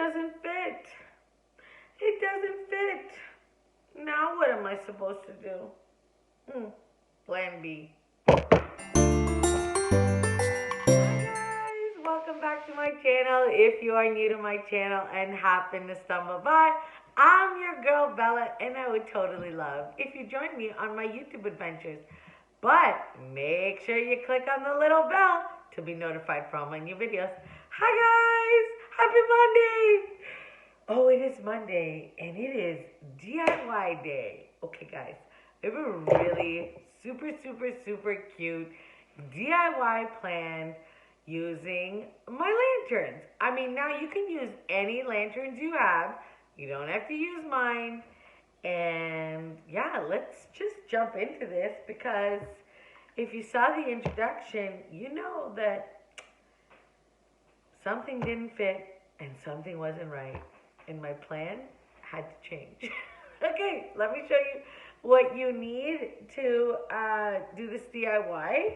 doesn't fit. It doesn't fit. Now what am I supposed to do? Plan B. Welcome back to my channel. If you are new to my channel and happen to stumble by, I'm your girl Bella, and I would totally love if you join me on my YouTube adventures. But make sure you click on the little bell to be notified for all my new videos. Hi guys! Happy Monday! Oh, it is Monday and it is DIY day. Okay guys, we have a really super cute DIY planned using my lanterns. I mean, now you can use any lanterns you have. You don't have to use mine. And yeah, let's just jump into this, because if you saw the introduction, you know that something didn't fit and something wasn't right, and my plan had to change. Okay, let me show you what you need to do this DIY.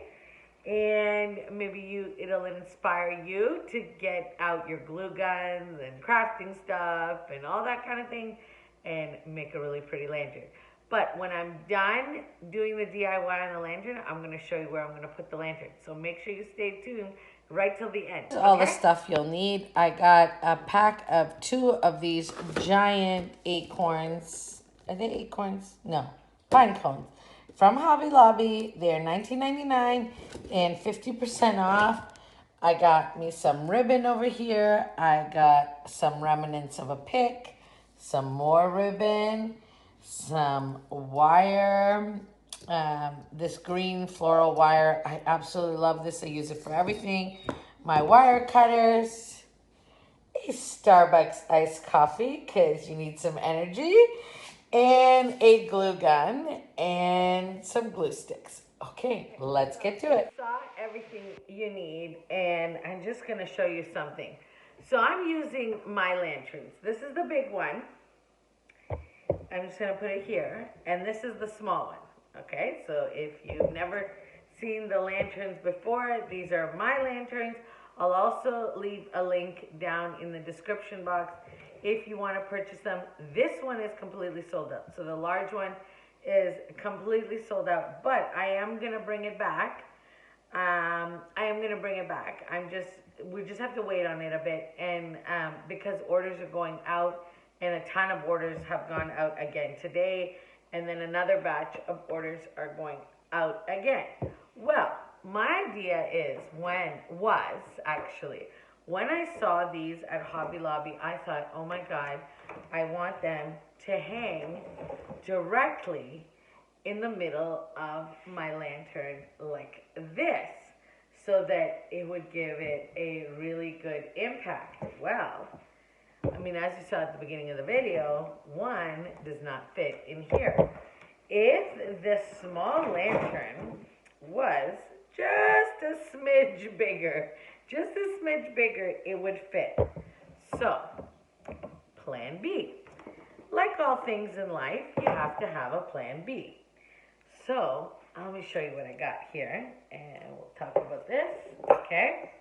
And maybe it'll inspire you to get out your glue guns and crafting stuff and all that kind of thing and make a really pretty lantern. But when I'm done doing the DIY on the lantern, I'm going to show you where I'm going to put the lantern. So make sure you stay tuned right till the end. Okay? All the stuff you'll need. I got a pack of 2 of these giant acorns. Are they acorns? No, pine cones. From Hobby Lobby. They're $19.99 and 50% off. I got me some ribbon over here. I got some remnants of a pick, some more ribbon, some wire, this green floral wire. I absolutely love this. I use it for everything. My wire cutters, a Starbucks iced coffee because you need some energy, and a glue gun, and some glue sticks. Okay, let's get to it. Saw everything you need, and I'm just going to show you something. So I'm using my lanterns. This is the big one. I'm just going to put it here, and this is the small one. Okay, so if you've never seen the lanterns before, these are my lanterns. I'll also leave a link down in the description box if you want to purchase them. This one is completely sold out. So the large one is completely sold out, but I am going to bring it back. We just have to wait on it a bit, and because orders are going out, and a ton of orders have gone out again today, and then another batch of orders are going out again. Well, my idea when I saw these at Hobby Lobby, I thought, oh my God, I want them to hang directly in the middle of my lantern like this, so that it would give it a really good impact. Well, I mean, as you saw at the beginning of the video, one does not fit in here. If this small lantern was just a smidge bigger, it would fit. So, plan B. Like all things in life, you have to have a plan B. So, let me show you what I got here, and we'll talk about this, okay?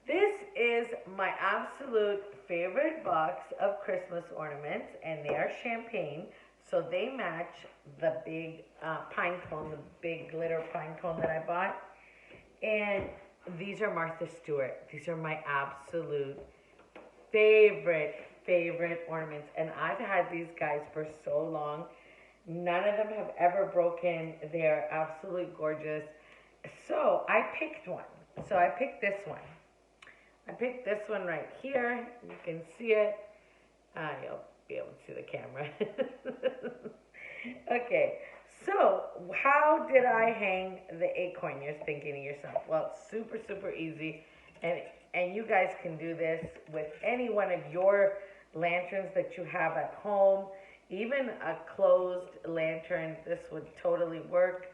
This is my absolute favorite box of Christmas ornaments, and they are champagne, so they match the big pine cone, the big glitter pine cone that I bought. And these are Martha Stewart. These are my absolute favorite ornaments, and I've had these guys for so long. None of them have ever broken. They're absolutely gorgeous. So I picked one. So I picked this one. I picked this one right here. You can see it. You'll be able to see the camera. Okay, so how did I hang the acorn? You're thinking to yourself. Well, it's super easy. And you guys can do this with any one of your lanterns that you have at home. Even a closed lantern, this would totally work.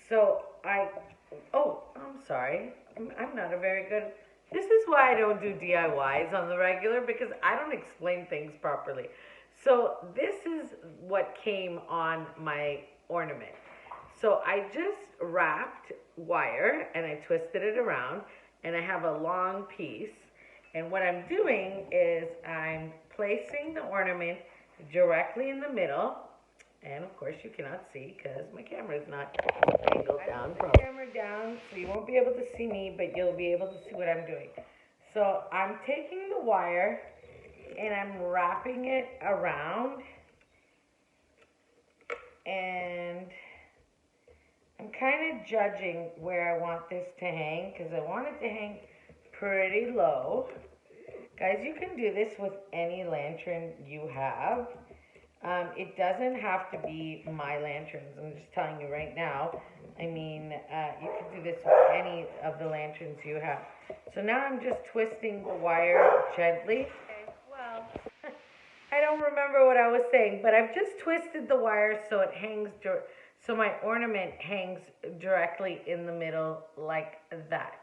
So I'm sorry. I'm not a very good... This is why I don't do DIYs on the regular, because I don't explain things properly. So this is what came on my ornament. So I just wrapped wire and I twisted it around, and I have a long piece, And what I'm doing is I'm placing the ornament directly in the middle. And of course you cannot see because my camera is not angled down. I put the camera down so you won't be able to see me, but you'll be able to see what I'm doing. So I'm taking the wire and I'm wrapping it around, and I'm kind of judging where I want this to hang because I want it to hang pretty low. Guys, you can do this with any lantern you have. It doesn't have to be my lanterns. I'm just telling you right now. I mean, you can do this with any of the lanterns you have. So now I'm just twisting the wire gently. Okay, well, I don't remember what I was saying, but I've just twisted the wire so it hangs, so my ornament hangs directly in the middle like that.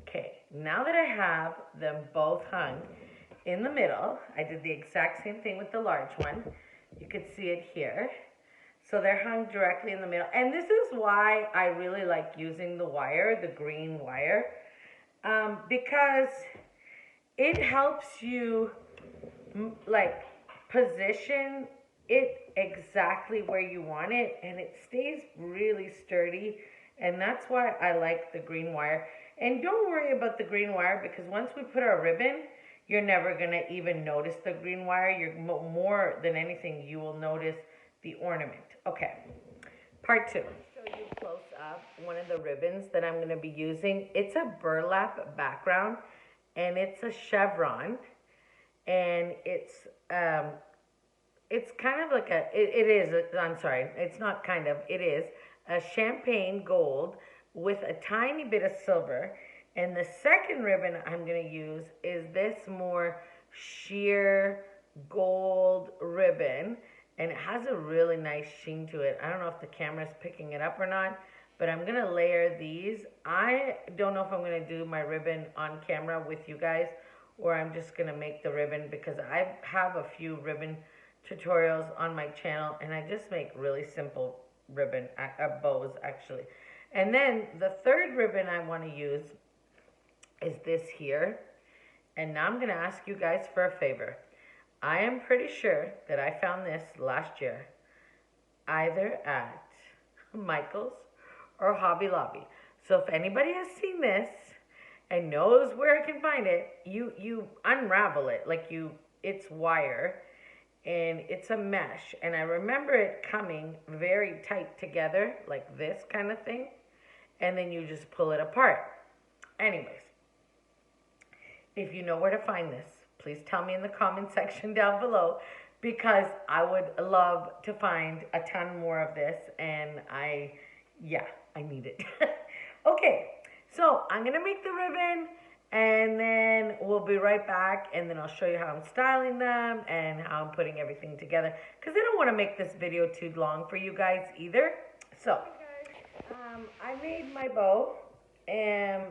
Okay, now that I have them both hung in the middle, I did the exact same thing with the large one. You can see it here. So they're hung directly in the middle. And this is why I really like using the wire, the green wire, because it helps you like position it exactly where you want it, and it stays really sturdy. And that's why I like the green wire. And don't worry about the green wire, because once we put our ribbon, you're never gonna even notice the green wire. You're more than anything, you will notice the ornament. Okay, part two. I'll show you close up one of the ribbons that I'm gonna be using. It's a burlap background, and it's a chevron, and it's kind of like it's not kind of, it is a champagne gold with a tiny bit of silver. And the second ribbon I'm going to use is this more sheer gold ribbon, and it has a really nice sheen to it. I don't know if the camera's picking it up or not, but I'm going to layer these. I don't know if I'm going to do my ribbon on camera with you guys, or I'm just going to make the ribbon, because I have a few ribbon tutorials on my channel, and I just make really simple ribbon bows actually. And then the third ribbon I want to use is this here. And now I'm going to ask you guys for a favor. I am pretty sure that I found this last year either at Michael's or Hobby Lobby. So if anybody has seen this and knows where I can find it, you unravel it. Like it's wire and it's a mesh. And I remember it coming very tight together like this kind of thing. And then you just pull it apart. Anyways, if you know where to find this, please tell me in the comment section down below, because I would love to find a ton more of this, and I need it. Okay, so I'm going to make the ribbon, and then we'll be right back, and then I'll show you how I'm styling them and how I'm putting everything together, because I don't want to make this video too long for you guys either. So, I made my bow, and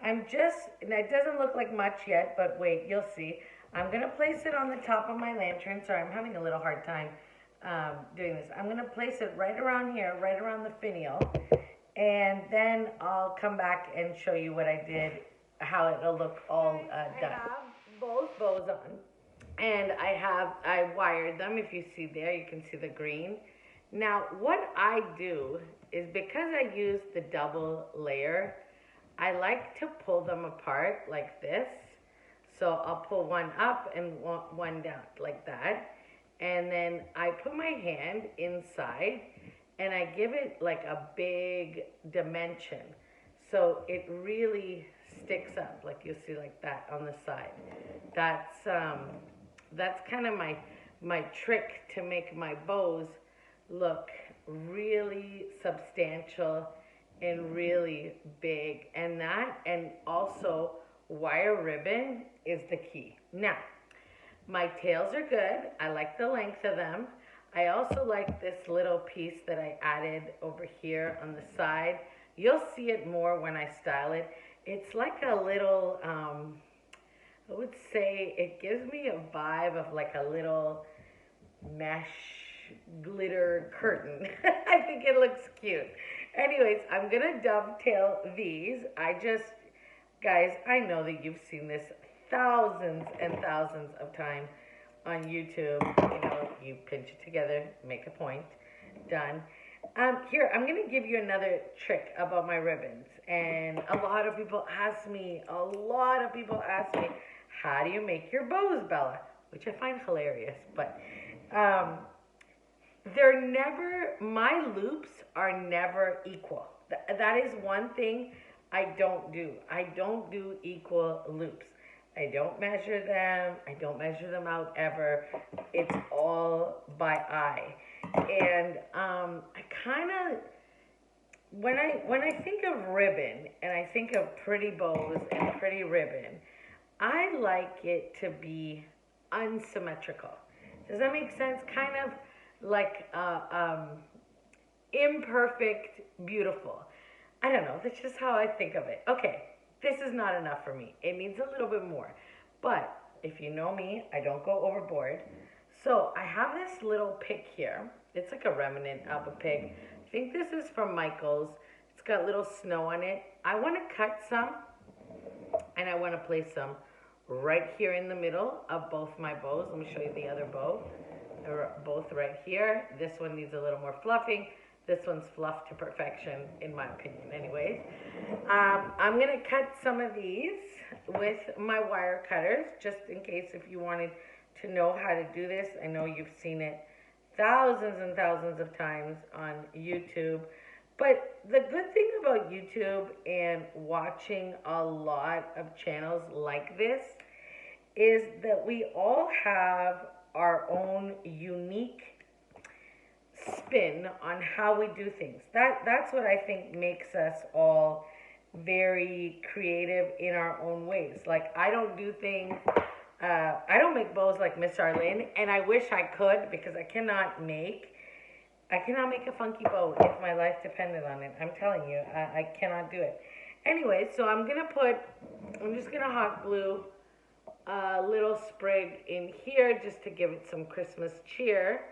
it doesn't look like much yet, but wait, you'll see. I'm going to place it on the top of my lantern. Sorry, I'm having a little hard time doing this. I'm going to place it right around here, right around the finial, and then I'll come back and show you what I did, how it'll look all done. I have both bows on, and I wired them. If you see there, you can see the green. Now, what I do is, because I use the double layer, I like to pull them apart like this. So I'll pull one up and one down like that. And then I put my hand inside and I give it like a big dimension. So it really sticks up, like you'll see like that on the side. That's kind of my trick to make my bows look really substantial and really big, and also wire ribbon is the key. Now, my tails are good. I like the length of them. I also like this little piece that I added over here on the side. You'll see it more when I style it. It's like a little, I would say it gives me a vibe of like a little mesh glitter curtain. I think it looks cute. Anyways, I'm gonna dovetail these. I Guys, I know that you've seen this thousands and thousands of times on YouTube. You know, you pinch it together, make a point, done. Here, I'm going to give you another trick about my ribbons. And a lot of people ask me, how do you make your bows, Bella? Which I find hilarious, but um, my loops are never equal. That is one thing I don't do. I don't do equal loops. I don't measure them. I don't measure them out ever. It's all by eye. And I kind of, when I think of ribbon and I think of pretty bows and pretty ribbon, I like it to be unsymmetrical. Does that make sense? Kind of like imperfect, beautiful. I don't know. That's just how I think of it. Okay, this is not enough for me. It needs a little bit more. But if you know me, I don't go overboard. So I have this little pick here. It's like a remnant of a pig. I think this is from Michael's. It's got little snow on it. I want to cut some, and I want to place some right here in the middle of both my bows. Let me show you the other bow. They're both right here. This one needs a little more fluffing. This one's fluffed to perfection, in my opinion, anyways. I'm going to cut some of these with my wire cutters, just in case if you wanted to know how to do this. I know you've seen it thousands and thousands of times on YouTube. But the good thing about YouTube and watching a lot of channels like this is that we all have our own unique spin on how we do things. That's what I think makes us all very creative in our own ways. Like, I don't do things, I don't make bows like Miss Arlene, and I wish I could, because I cannot make a funky bow if my life depended on it. I'm telling you, I cannot do it. Anyway, so I'm just gonna hot glue a little sprig in here just to give it some Christmas cheer.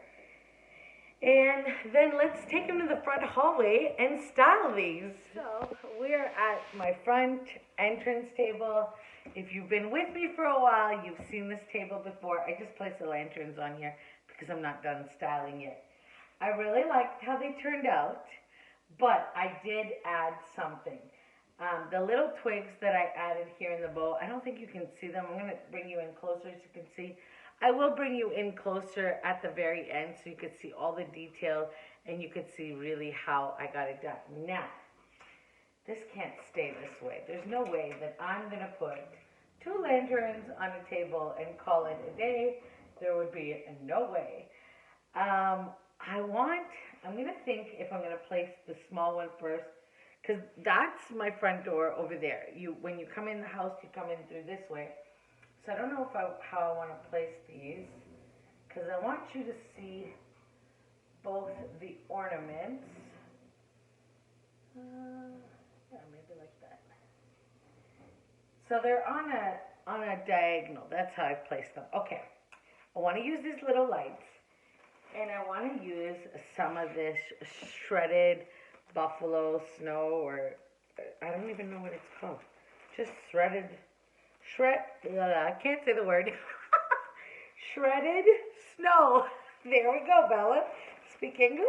And then let's take them to the front hallway and style these. So we're at my front entrance table. If you've been with me for a while, you've seen this table before. I just placed the lanterns on here because I'm not done styling yet. I really liked how they turned out, but I did add something. The little twigs that I added here in the bow, I don't think you can see them. I'm going to bring you in closer so you can see. I will bring you in closer at the very end so you could see all the detail and you could see really how I got it done. Now, this can't stay this way. There's no way that I'm going to put 2 lanterns on a table and call it a day. There would be no way. I'm going to think if I'm going to place the small one first, because that's my front door over there. When you come in the house, you come in through this way. So I don't know how I want to place these, because I want you to see both the ornaments. Yeah, maybe like that. So they're on a diagonal. That's how I've placed them. Okay. I want to use these little lights, and I want to use some of this shredded buffalo snow, or I don't even know what it's called. Just I can't say the word. Shredded snow. There we go, Bella. Speak English.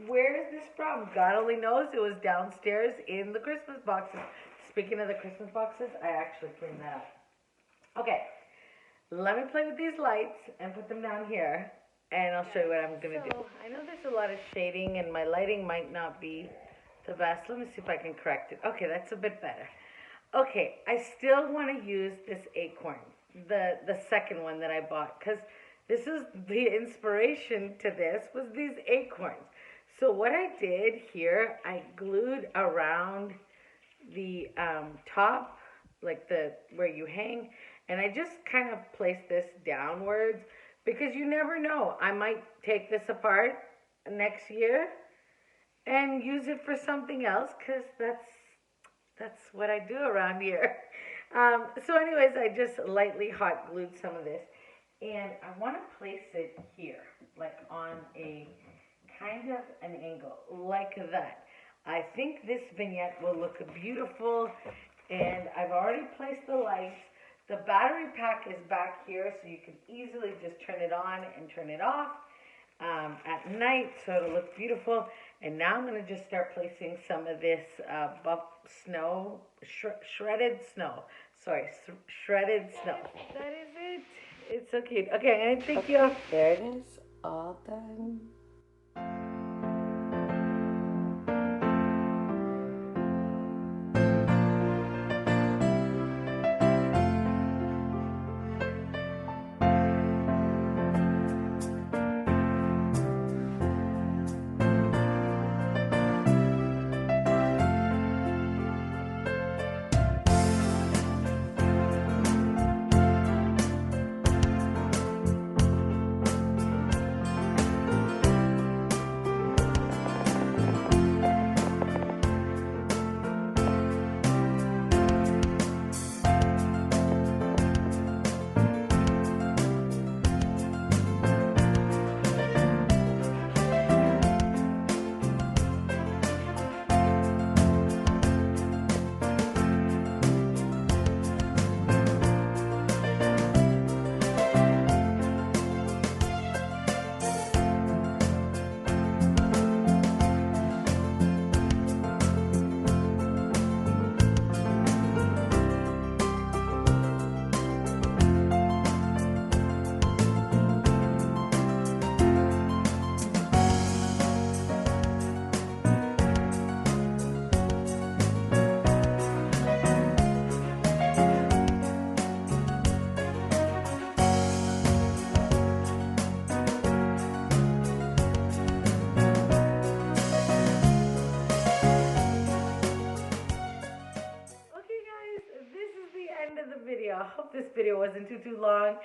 Where is this from? God only knows. It was downstairs in the Christmas boxes. Speaking of the Christmas boxes, I actually cleaned that up. Okay, let me play with these lights and put them down here, and I'll show you what I'm going to do. I know there's a lot of shading, and my lighting might not be the best. Let me see if I can correct it. Okay, that's a bit better. Okay, I still want to use this acorn, the second one that I bought, because this is the inspiration to this, was these acorns. So what I did here, I glued around the top, like where you hang, and I just kind of placed this downwards, because you never know. I might take this apart next year and use it for something else, because that's what I do around here. So anyways, I just lightly hot glued some of this, and I want to place it here, like on a kind of an angle, like that. I think this vignette will look beautiful, and I've already placed the lights. The battery pack is back here, so you can easily just turn it on and turn it off at night, so it'll look beautiful. And now I'm going to just start placing some of this snow, shredded snow. Sorry, shredded snow. That is it. It's so cute. Okay, I'm going to take you off. There it is, all done. Video. I hope this video wasn't too long.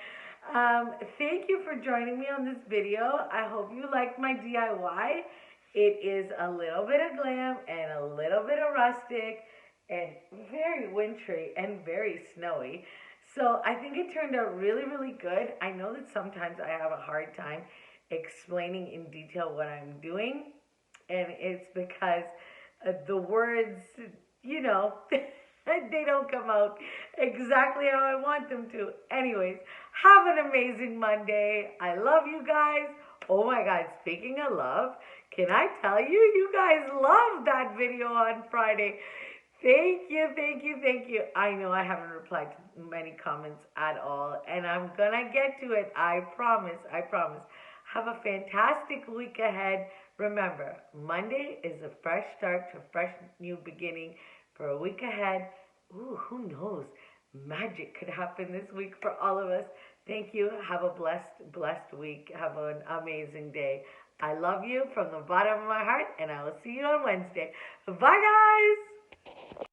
Thank you for joining me on this video. I hope you liked my DIY. It is a little bit of glam and a little bit of rustic and very wintry and very snowy. So I think it turned out really good. I know that sometimes I have a hard time explaining in detail what I'm doing, and it's because the words, you know, they don't come out exactly how I want them to. Anyways, have an amazing Monday. I love you guys. Oh my God, speaking of love, can I tell you, you guys loved that video on Friday. Thank you. I know I haven't replied to many comments at all, and I'm gonna get to it. I promise. Have a fantastic week ahead. Remember, Monday is a fresh start to a fresh new beginning. For a week ahead. Ooh, who knows? Magic could happen this week for all of us. Thank you. Have a blessed week. Have an amazing day. I love you from the bottom of my heart, and I will see you on Wednesday. Bye, guys.